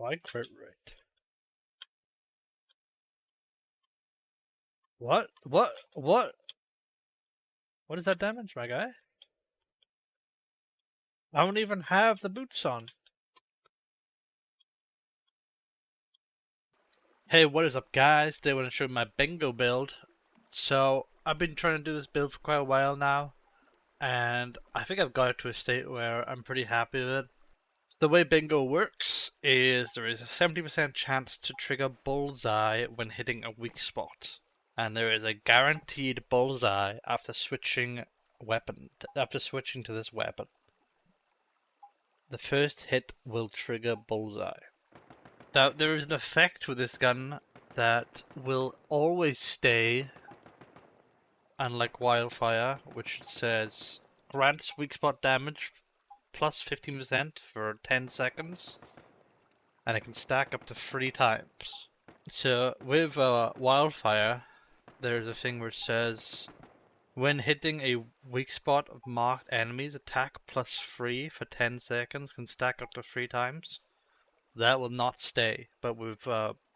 my crit rate. What? What? What? What is that damage, my guy? I don't even have the boots on. Hey, what is up, guys? Today I want to show you my bingo build. So, I've been trying to do this build for quite a while now, and I think I've got it to a state where I'm pretty happy with it. The way bingo works is there is a 70% chance to trigger bullseye when hitting a weak spot, and there is a guaranteed bullseye after switching to this weapon. The first hit will trigger bullseye. Now, there is an effect with this gun that will always stay, unlike Wildfire, which says grants weak spot damage plus 15% for 10 seconds, and it can stack up to 3 times. So with Wildfire, there's a thing which says when hitting a weak spot of marked enemies, attack plus 3 for 10 seconds can stack up to 3 times. That will not stay, but with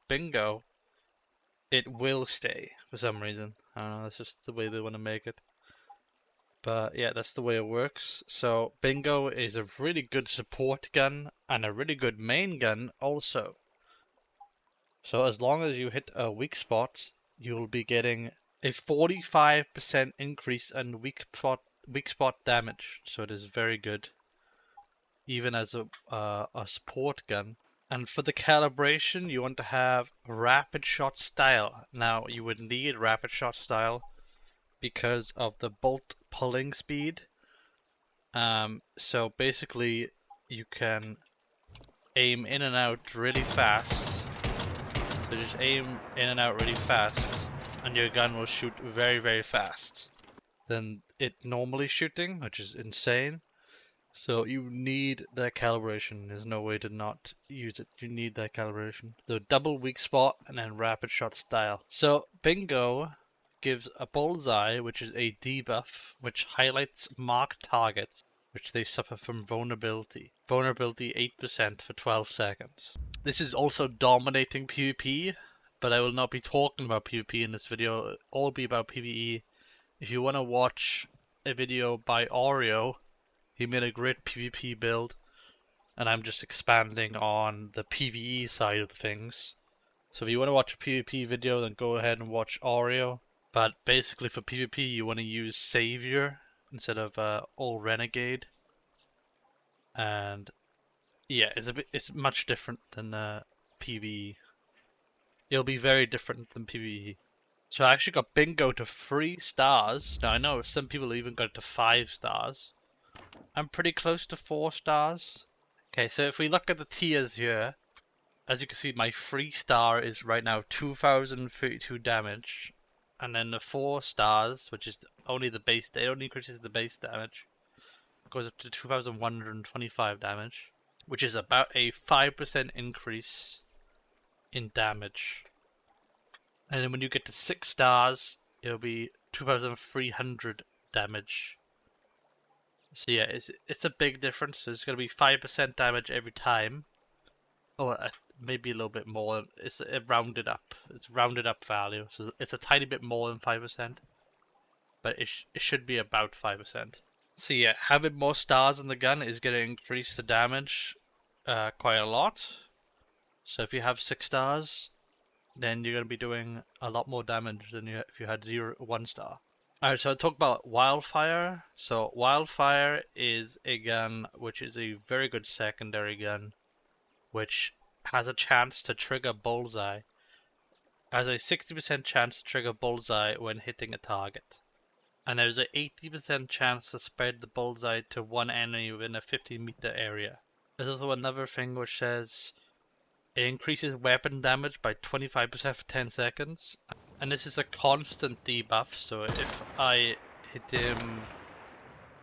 bingo, it will stay for some reason. I don't know, that's just the way they want to make it. But yeah, that's the way it works. So bingo is a really good support gun and a really good main gun also. So as long as you hit a weak spot, you'll be getting a 45% increase in weak spot damage. So it is very good, even as a support gun. And for the calibration, you want to have rapid shot style. Now, you would need rapid shot style because of the bolt pulling speed. So basically, you can aim in and out really fast. So just aim in and out really fast, and your gun will shoot very, very fast than it normally shooting, which is insane. So you need that calibration. There's no way to not use it. You need that calibration. So double weak spot and then rapid shot style. So bingo gives a bullseye, which is a debuff, which highlights marked targets, which they suffer from vulnerability. Vulnerability 8% for 12 seconds. This is also dominating PvP, but I will not be talking about PvP in this video. It'll all be about PvE. If you want to watch a video by Oreo, he made a great PvP build, and I'm just expanding on the PvE side of things. So if you want to watch a PvP video, then go ahead and watch Oreo. But basically for PvP, you want to use Savior instead of all Renegade. And yeah, it's much different than PvE. It'll be very different than PvE. So I actually got bingo to 3 stars. Now I know some people even got it to 5 stars. I'm pretty close to 4 stars. Okay, so if we look at the tiers here, as you can see, my 3 star is right now 2032 damage, and then the 4 stars, which is only the base, it only increases the base damage, goes up to 2125 damage, which is about a 5% increase in damage. And then when you get to 6 stars, it'll be 2300 damage. So yeah, it's a big difference. So it's going to be 5% damage every time. Or maybe a little bit more. It's rounded up. It's rounded up value. So it's a tiny bit more than 5%. But it should be about 5%. So yeah, having more stars in the gun is going to increase the damage quite a lot. So if you have 6 stars, then you're going to be doing a lot more damage than if you had 1 star. Alright, so I'll talk about Wildfire. So Wildfire is a gun which is a very good secondary gun, which has a chance to trigger bullseye. Has a 60% chance to trigger bullseye when hitting a target. And there's an 80% chance to spread the bullseye to one enemy within a 50-meter area. There's also another thing which says it increases weapon damage by 25% for 10 seconds. And this is a constant debuff, so if I hit him,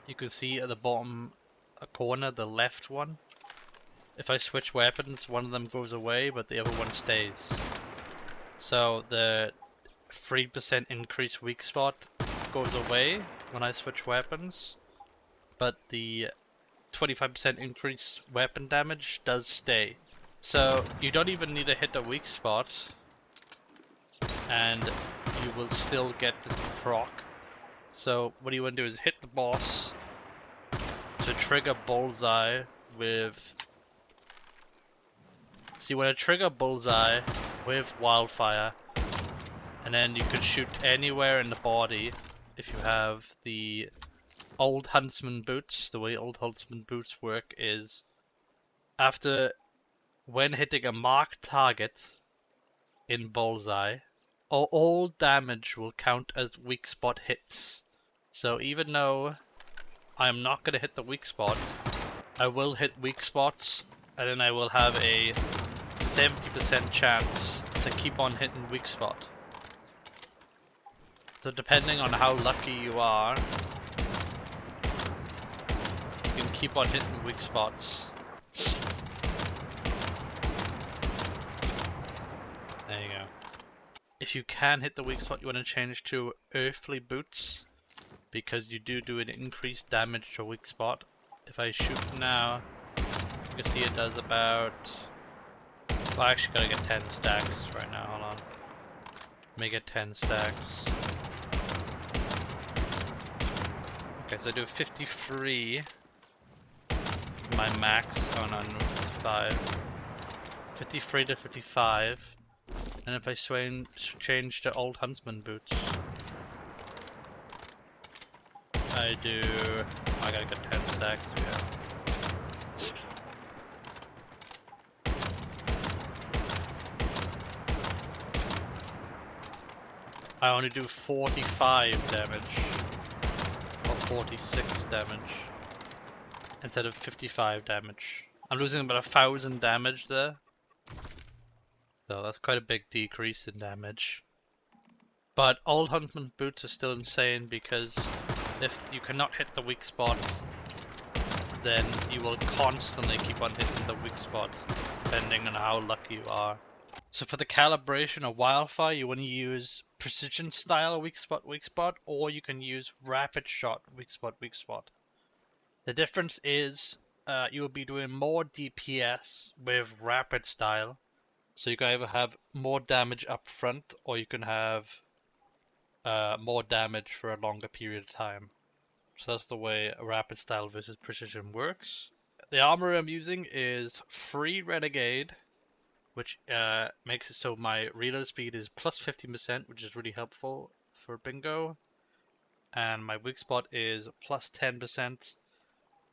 you can see at the bottom corner, the left one. If I switch weapons, one of them goes away, but the other one stays. So the 3% increased weak spot goes away when I switch weapons, but the 25% increased weapon damage does stay. So you don't even need to hit a weak spot, and you will still get this proc. So what you want to do is hit the boss to trigger Bullseye with... So you want to trigger Bullseye with Wildfire, and then you can shoot anywhere in the body if you have the old Huntsman boots. The way old Huntsman boots work is when hitting a marked target in Bullseye, all damage will count as weak spot hits. So even though I'm not going to hit the weak spot, I will hit weak spots, and then I will have a 70% chance to keep on hitting weak spot. So depending on how lucky you are, you can keep on hitting weak spots. There you go. If you can hit the weak spot, you want to change to Earthly boots, because you do an increased damage to weak spot. If I shoot now, you can see it does about... Well, I actually gotta get 10 stacks right now, hold on. Make it 10 stacks. Okay, so I do 53. My max, oh no, 55. 53 to 55. And if I change to old Huntsman boots, I gotta get 10 stacks, yeah. I only do 45 damage, or 46 damage, instead of 55 damage. I'm losing about 1,000 damage there. So that's quite a big decrease in damage. But old Huntsman boots are still insane, because if you cannot hit the weak spot, then you will constantly keep on hitting the weak spot, depending on how lucky you are. So for the calibration of Wildfire, you want to use precision style weak spot, or you can use rapid shot weak spot. The difference is you will be doing more DPS with rapid style. So you can either have more damage up front, or you can have more damage for a longer period of time. So that's the way rapid style versus precision works. The armor I'm using is free Renegade, which makes it so my reload speed is plus 15%, which is really helpful for bingo. And my weak spot is plus 10%.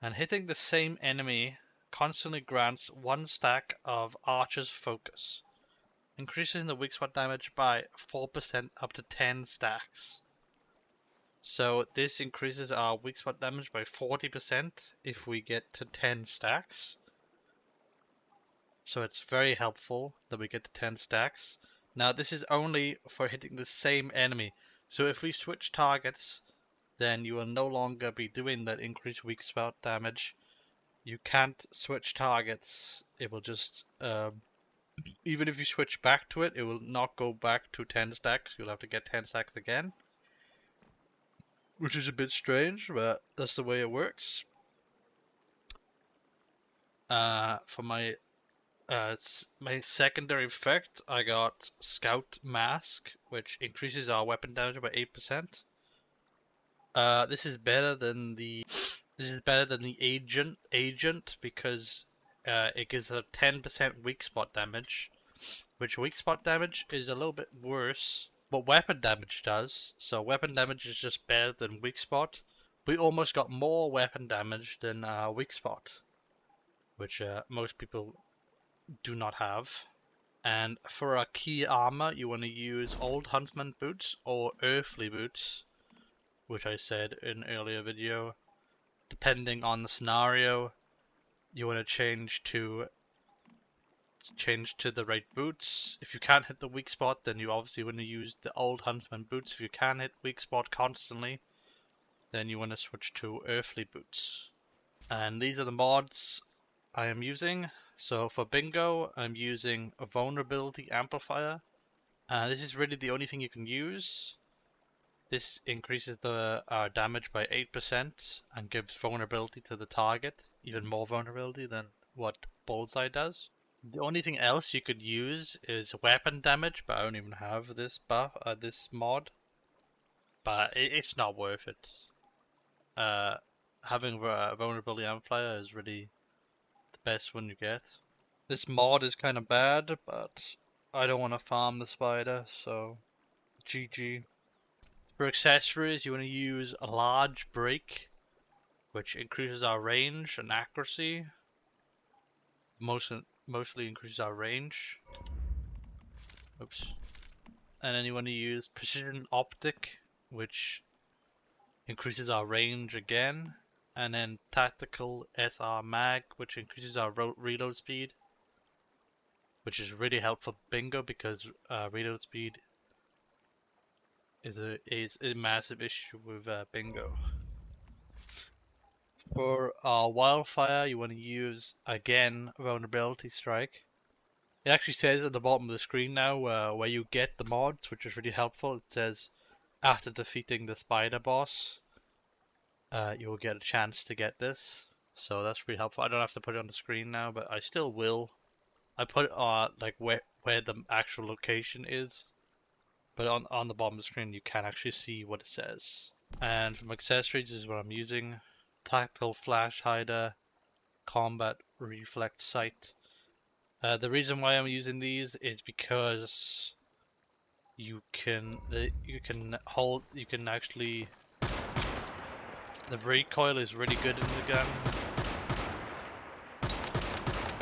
And hitting the same enemy constantly grants 1 stack of Archer's Focus, increasing the weak spot damage by 4% up to 10 stacks. So this increases our weak spot damage by 40% if we get to 10 stacks. So it's very helpful that we get to 10 stacks. Now this is only for hitting the same enemy. So if we switch targets, then you will no longer be doing that increased weak spot damage. You can't switch targets. It will just, even if you switch back to it, it will not go back to 10 stacks. You'll have to get 10 stacks again, which is a bit strange, but that's the way it works. For my secondary effect, I got Scout Mask, which increases our weapon damage by 8%. This is better than the agent because it gives a 10% weak spot damage, which weak spot damage is a little bit worse what weapon damage does. So weapon damage is just better than weak spot. We almost got more weapon damage than weak spot, which most people do not have. And for our key armor, you want to use old Huntsman boots or Earthly boots, which I said in an earlier video. Depending on the scenario, you want to change to the right boots. If you can't hit the weak spot, then you obviously want to use the old Huntsman boots. If you can hit weak spot constantly, then you want to switch to Earthly boots. And these are the mods I am using. So for bingo, I'm using a vulnerability amplifier. This is really the only thing you can use. This increases the damage by 8% and gives vulnerability to the target, even more vulnerability than what Bullseye does. The only thing else you could use is weapon damage, but I don't even have this buff, this mod. But it's not worth it. Having vulnerability amplifier is really the best one you get. This mod is kind of bad, but I don't want to farm the spider, so GG. For accessories, you want to use a large break, which increases our range and accuracy. Mostly increases our range. Oops. And then you want to use precision optic, which increases our range again. And then tactical SR mag, which increases our reload speed, which is really helpful for bingo because reload speed is a massive issue with bingo. For Wildfire, you want to use again vulnerability strike. It actually says at the bottom of the screen now where you get the mods, which is really helpful. It says after defeating the spider boss, you will get a chance to get this. So that's really helpful. I don't have to put it on the screen now, but I still will. I put it like where the actual location is, but on the bottom of the screen you can actually see what it says. And from accessories, this is what I'm using: tactical flash hider, combat reflect sight. The reason why I'm using these is because you can actually, the recoil is really good in the gun,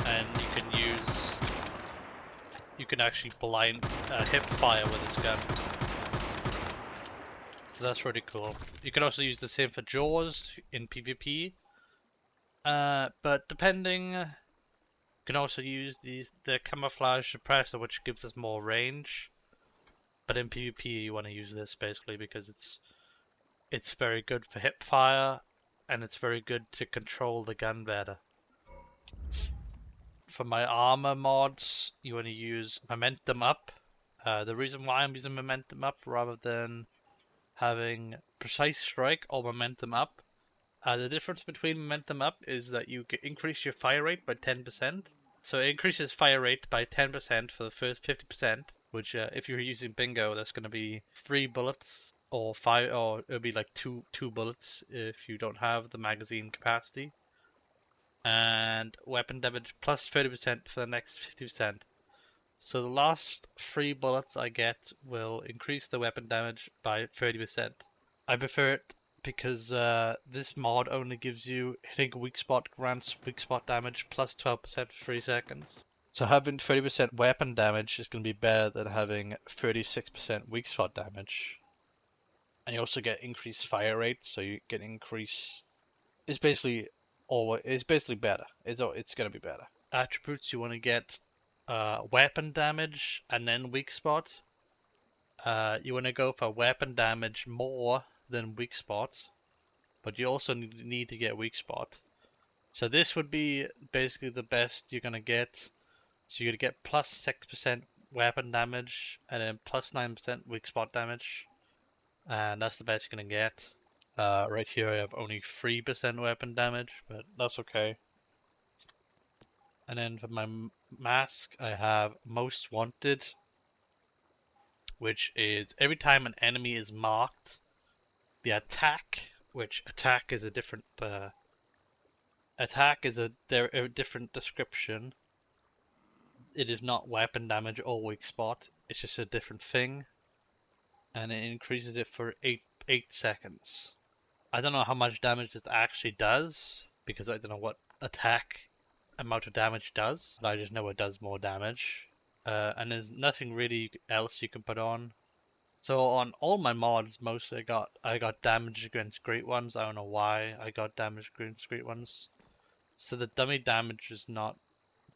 and you can actually blind hip fire with this gun. So that's really cool. You can also use the same for jaws in PvP, but depending, you can also use the camouflage suppressor, which gives us more range. But in PvP, you want to use this basically because it's very good for hip fire, and it's very good to control the gun better. For my armor mods, you want to use momentum up. The reason why I'm using momentum up rather than having precise strike or momentum up, the difference between momentum up is that you can increase your fire rate by 10%. So it increases fire rate by 10% for the first 50%, which if you're using bingo, that's going to be 3 bullets or 5, or it'll be like two bullets if you don't have the magazine capacity. And weapon damage plus 30% for the next 50%. So the last 3 bullets I get will increase the weapon damage by 30%. I prefer it because this mod only gives you hitting a weak spot grants weak spot damage plus 12% for 3 seconds. So having 30% weapon damage is going to be better than having 36% weak spot damage. And you also get increased fire rate, so you get increase. It's basically better. It's going to be better. Attributes, you want to get weapon damage and then weak spot. You want to go for weapon damage more than weak spot, but you also need to get weak spot. So this would be basically the best you're gonna get. So you're gonna get plus 6% weapon damage and then plus 9% weak spot damage, and that's the best you're gonna get. Right here I have only 3% weapon damage, but that's okay. And then for my mask I have Most Wanted, which is every time an enemy is marked, the attack, which attack is a different different description. It is not weapon damage or weak spot. It's just a different thing, and it increases it for 8 seconds. I don't know how much damage this actually does because I don't know what attack amount of damage does. But I just know it does more damage, and there's nothing really else you can put on. So on all my mods, mostly I got damage against great ones. I don't know why I got damage against great ones. So the dummy damage is not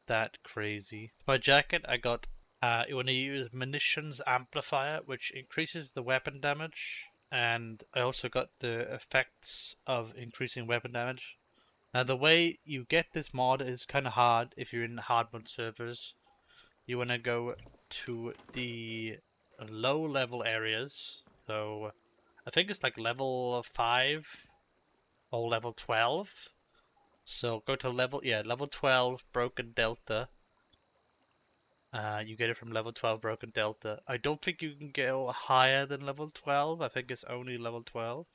that crazy. My jacket, I got you want to use Munitions Amplifier, which increases the weapon damage, and I also got the effects of increasing weapon damage. Now the way you get this mod is kind of hard if you're in hard mode servers. You want to go to the low level areas, so I think it's like level 5 or level 12. So go to level 12 Broken Delta, You get it from level 12 Broken Delta. I don't think you can go higher than level 12. I think it's only level 12.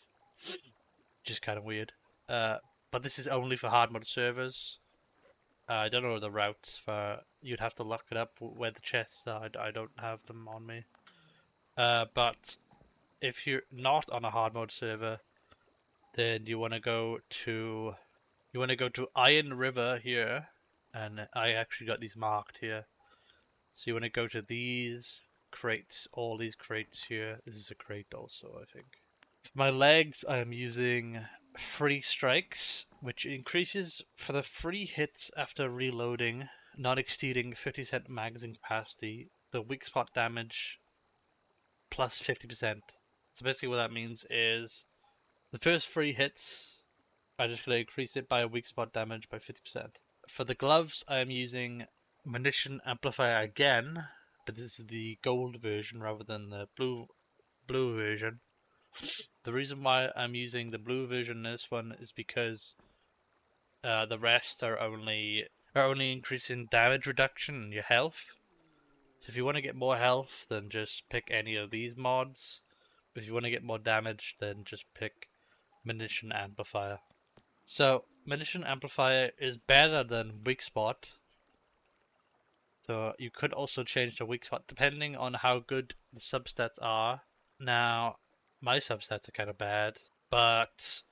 Which is kind of weird. But this is only for hard mode servers. I don't know the routes for. You'd have to look it up where the chests are. I don't have them on me. But if you're not on a hard mode server, then you want to go to Iron River here, and I actually got these marked here. So you want to go to these crates, all these crates here. This is a crate also, I think. For my legs, I am using free strikes, which increases for the free hits after reloading, not exceeding 50% magazine capacity, the weak spot damage plus 50%. So basically what that means is the first 3 hits, I'm just going to increase it by a weak spot damage by 50%. For the gloves, I am using Munition Amplifier again, but this is the gold version rather than the blue version. The reason why I'm using the blue version in this one is because the rest are only increasing damage reduction and your health. So if you want to get more health, then just pick any of these mods. If you want to get more damage, then just pick Munition Amplifier. So Munition Amplifier is better than Weak Spot. So you could also change the weak spot depending on how good the substats are. Now, my substats are kind of bad, but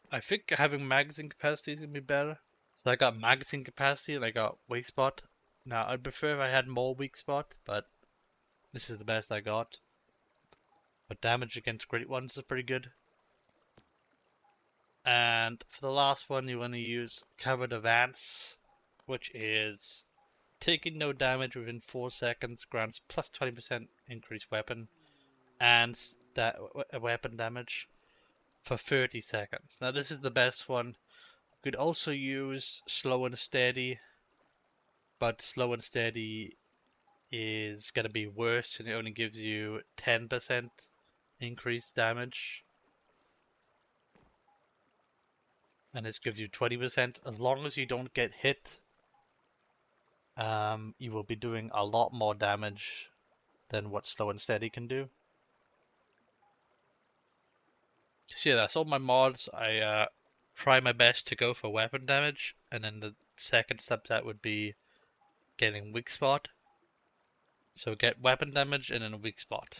I think having magazine capacity is going to be better. So I got magazine capacity and I got weak spot. Now, I'd prefer if I had more weak spot, but this is the best I got. But damage against great ones is pretty good. And for the last one, you want to use Covered Advance, which is taking no damage within 4 seconds grants plus 20% increased weapon and that weapon damage for 30 seconds. Now this is the best one. You could also use Slow and Steady, but Slow and Steady is going to be worse and it only gives you 10% increased damage. And this gives you 20%. As long as you don't get hit, you will be doing a lot more damage than what Slow and Steady can do. So yeah, that's all my mods. I try my best to go for weapon damage, and then the second subset would be getting weak spot. So get weapon damage and then a weak spot.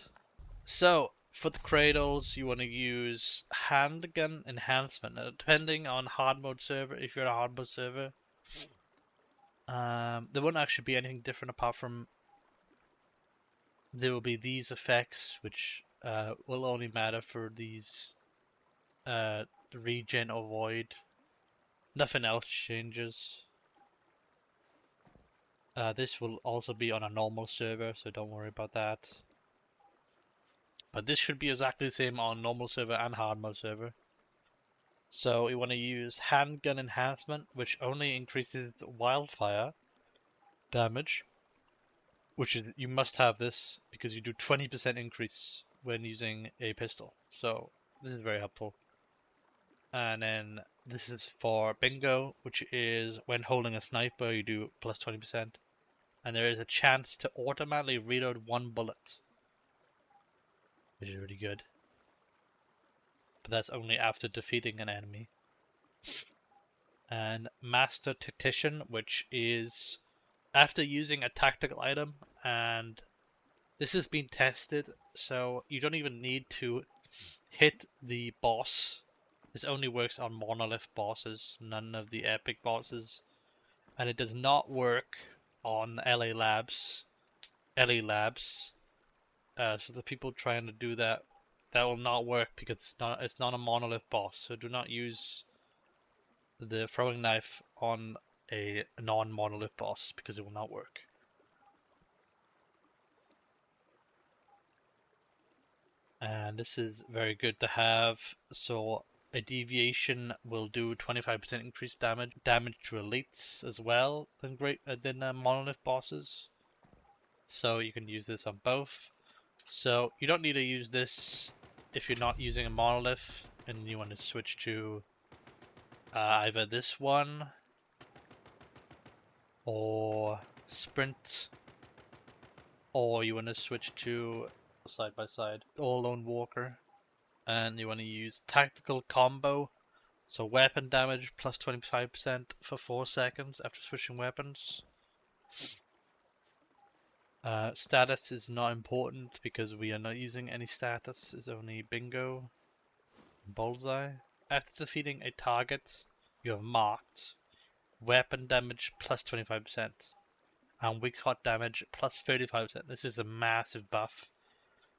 So for the Craddles, you want to use handgun enhancement. Now, depending on hard mode server, if you're a hard mode server, there won't actually be anything different apart from there will be these effects, which will only matter for these regen or void. Nothing else changes. This will also be on a normal server, so don't worry about that. But this should be exactly the same on normal server and hard mode server. So you want to use handgun enhancement, which only increases wildfire damage, which is, you must have this because you do 20% increase when using a pistol. So this is very helpful. And then this is for bingo, which is when holding a sniper, you do plus 20%. And there is a chance to automatically reload 1 bullet, which is really good. But that's only after defeating an enemy. And Master Tactician, which is after using a tactical item, and this has been tested, so you don't even need to hit the boss. This only works on monolith bosses, none of the epic bosses. And it does not work on LA Labs. So the people trying to do that, that will not work because it's not a monolith boss. So do not use the throwing knife on a non-monolith boss because it will not work. And this is very good to have. So a deviation will do 25% increased damage to elites as well than monolith bosses. So you can use this on both. So you don't need to use this if you're not using a monolith and you want to switch to either this one or sprint. or you want to switch to side by side or lone walker, and you want to use tactical combo. So weapon damage plus 25% for 4 seconds after switching weapons. Status is not important because we are not using any status, it's only bingo, bullseye. After defeating a target, you have marked weapon damage plus 25% and weak spot damage plus 35%. This is a massive buff.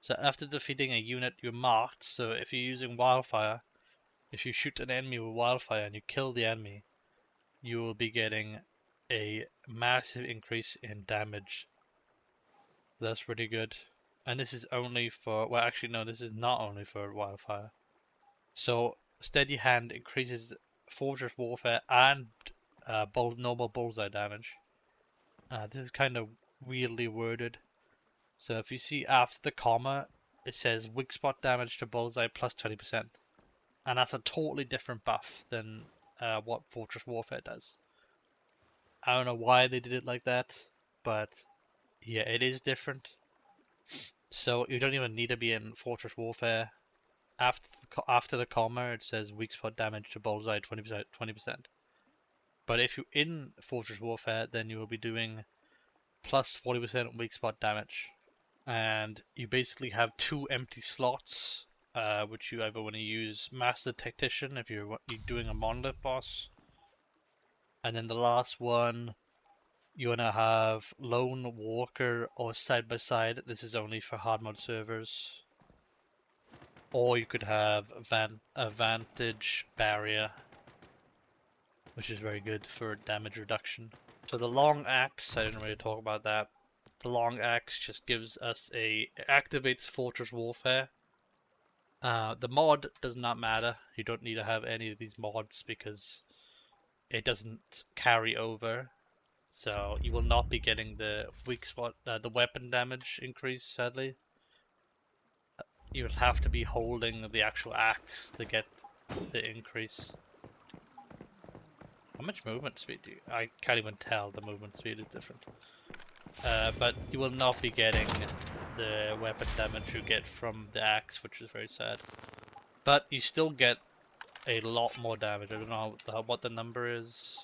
So after defeating a unit, you're marked. So if you're using Wildfire, if you shoot an enemy with Wildfire and you kill the enemy, you will be getting a massive increase in damage. That's really good. And this is only for, well actually no, this is not only for Wildfire. So Steady Hand increases Fortress Warfare and normal bullseye damage. This is kind of weirdly worded. So if you see after the comma, it says weak spot damage to bullseye plus 20%. And that's a totally different buff than what Fortress Warfare does. I don't know why they did it like that, but yeah, it is different. So you don't even need to be in Fortress Warfare. After the comma, it says weak spot damage to bullseye 20%. But if you're in Fortress Warfare, then you will be doing plus 40% weak spot damage. And you basically have 2 empty slots, which you either want to use Master Tactician if you're doing a monolith boss. And then the last one, you want to have Lone Walker or Side by Side. This is only for hard mode servers. Or you could have Vantage Barrier, which is very good for damage reduction. So the long axe, I didn't really talk about that. The long axe just gives us activates Fortress Warfare. The mod does not matter. You don't need to have any of these mods because it doesn't carry over. So you will not be getting the weak spot, the weapon damage increase, sadly. You would have to be holding the actual axe to get the increase. How much movement speed do you? I can't even tell, the movement speed is different. But you will not be getting the weapon damage you get from the axe, which is very sad. But you still get a lot more damage. I don't know what the number is.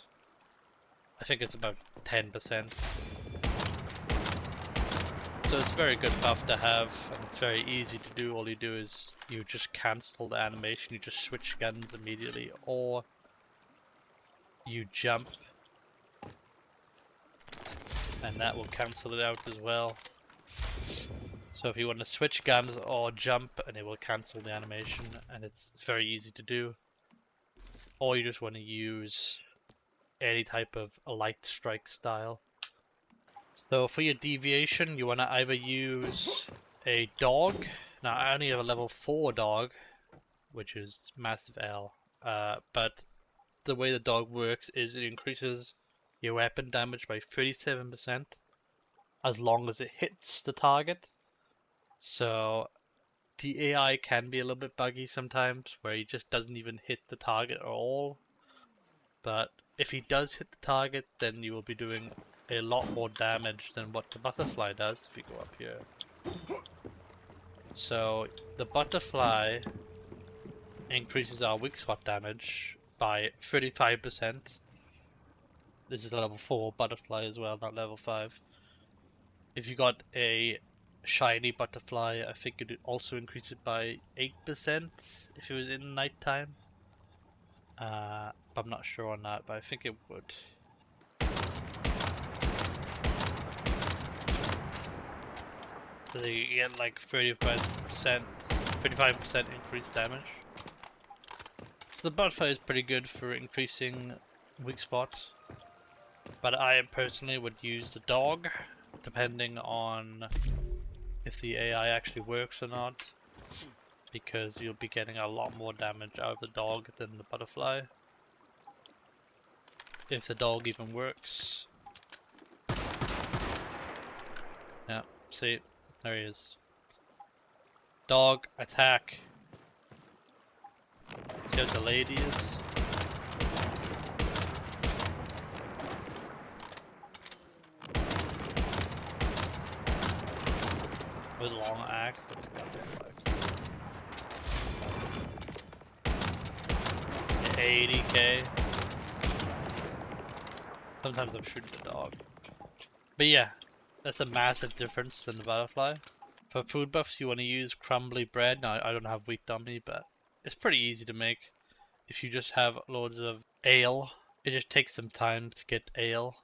I think it's about 10%. So it's a very good buff to have, and it's very easy to do. All you do is you just cancel the animation, you just switch guns immediately, or you jump, and that will cancel it out as well. So if you want to switch guns or jump, and it will cancel the animation, and it's very easy to do. Or you just want to use any type of a light strike style. So for your deviation, you want to either use a dog. Now I only have a level 4 dog, which is massive L, but the way the dog works is it increases your weapon damage by 37% as long as it hits the target. So the AI can be a little bit buggy sometimes, where he just doesn't even hit the target at all. But if he does hit the target, then you will be doing a lot more damage than what the butterfly does if you go up here. So the butterfly increases our weak spot damage by 35%. This is level 4 butterfly as well, not level 5. If you got a shiny butterfly, I think it would also increase it by 8% if it was in nighttime. I'm not sure on that, but I think it would. So you get like 35% increased damage. So the butterfly is pretty good for increasing weak spot, but I personally would use the dog, depending on if the AI actually works or not, because you'll be getting a lot more damage out of the dog than the butterfly. If the dog even works. Yeah, see, there he is. Dog, attack. See how delayed he is? with long axe. That's goddamn like 80k. Sometimes I'm shooting the dog. But yeah, that's a massive difference than the butterfly. For food buffs, you want to use crumbly bread. Now, I don't have wheat dummy, but it's pretty easy to make. If you just have loads of ale, it just takes some time to get ale.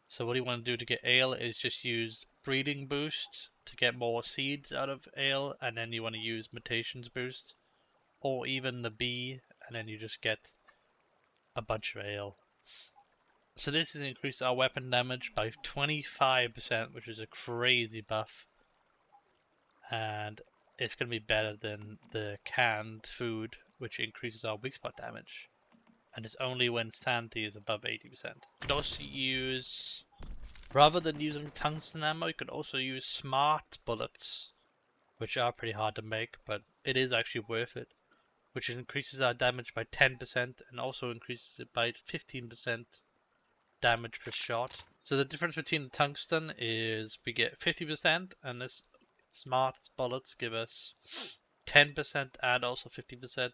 So what you want to do to get ale is just use breeding boost to get more seeds out of ale, and then you want to use mutations boost, or even the bee, and then you just get a bunch of ale. So this has increased our weapon damage by 25%, which is a crazy buff. And it's going to be better than the canned food, which increases our weak spot damage. And it's only when sanity is above 80%. You could also use, rather than using tungsten ammo, you could also use smart bullets, which are pretty hard to make, but it is actually worth it. Which increases our damage by 10% and also increases it by 15% damage per shot. So the difference between the tungsten is we get 50%, and this smart bullets give us 10% and also 50%,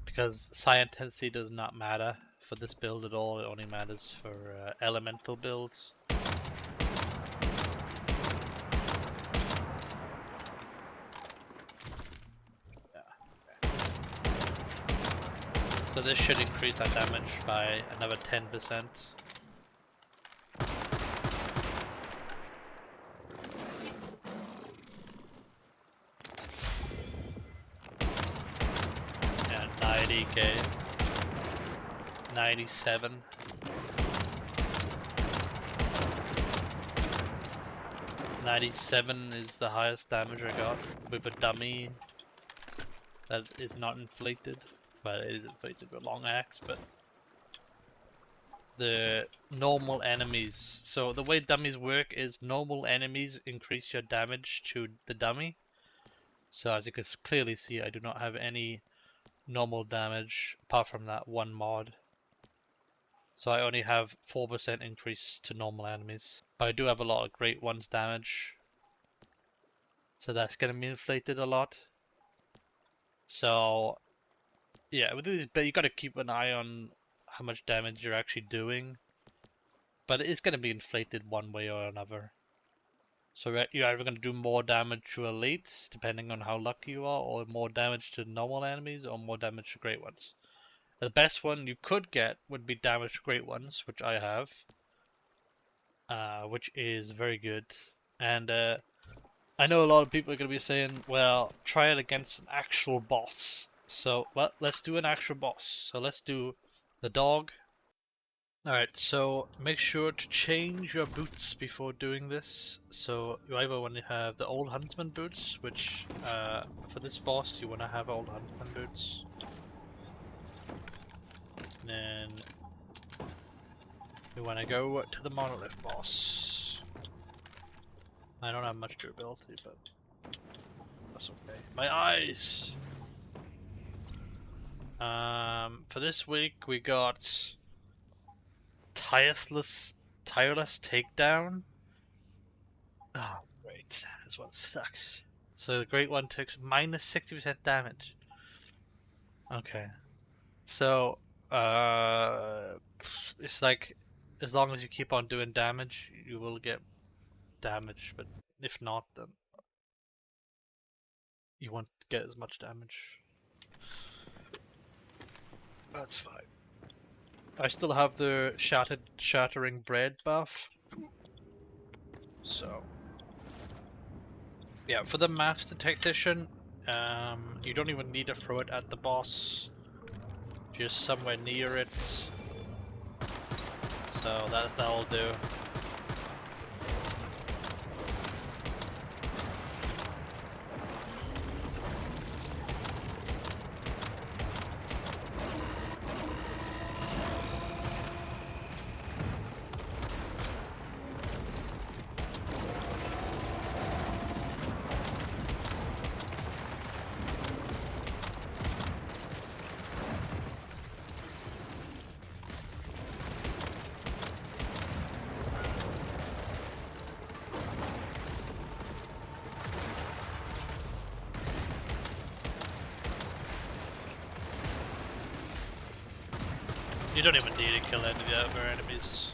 because psi intensity does not matter for this build at all. It only matters for elemental builds. So this should increase our damage by another 10%. Yeah, 90k. 97. $97 is the highest damage I got with a dummy that is not inflated. But it is inflated with long axe. But the normal enemies, so the way dummies work is normal enemies increase your damage to the dummy. So as you can clearly see, I do not have any normal damage apart from that one mod. So I only have 4% increase to normal enemies. But I do have a lot of great ones damage, so that's going to be inflated a lot. So yeah, with these, but you got to keep an eye on how much damage you're actually doing. But it's going to be inflated one way or another. So you're either going to do more damage to elites, depending on how lucky you are, or more damage to normal enemies, or more damage to great ones. The best one you could get would be damage to great ones, which I have, which is very good. And I know a lot of people are going to be saying, well, try it against an actual boss. So let's do an actual boss. So let's do the dog. Alright, so make sure to change your boots before doing this. So you either want to have the old Huntsman boots, which for this boss you want to have old Huntsman boots. And then we want to go to the monolith boss. I don't have much durability, but that's okay. My eyes! For this week we got Tireless Takedown. Oh, great. This one sucks. So the great one takes minus 60% damage. Okay. So, it's like, as long as you keep on doing damage, you will get damage, but if not, then you won't get as much damage. That's fine. I still have the shattering bread buff. So, yeah, for the Master Tactician, you don't even need to throw it at the boss. Just somewhere near it. So that'll do. You don't even need to kill any of the other enemies.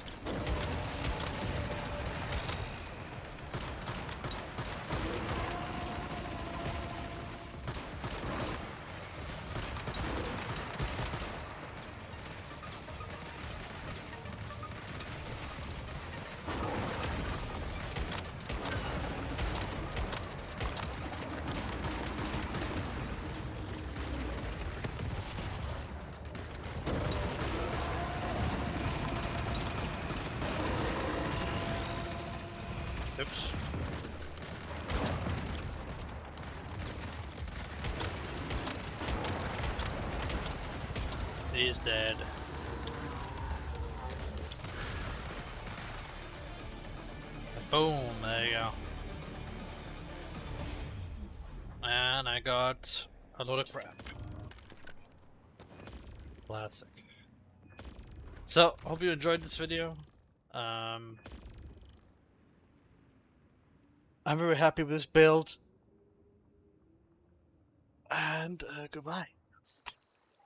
Oops. He's dead. Boom, there you go. And I got a load of crap. Classic. So, hope you enjoyed this video. I'm very happy with this build. And goodbye.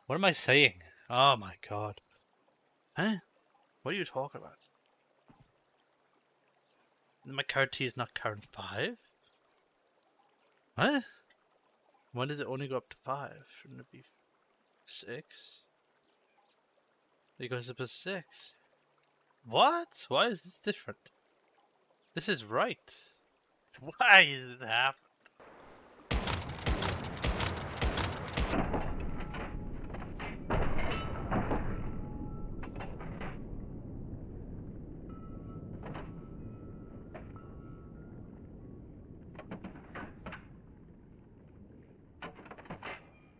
What am I saying? Oh my god. Huh? What are you talking about? My card T is not current 5? What? Why does it only go up to 5? Shouldn't it be 6? It goes up to 6. What? Why is this different? This is right. Why is this happening?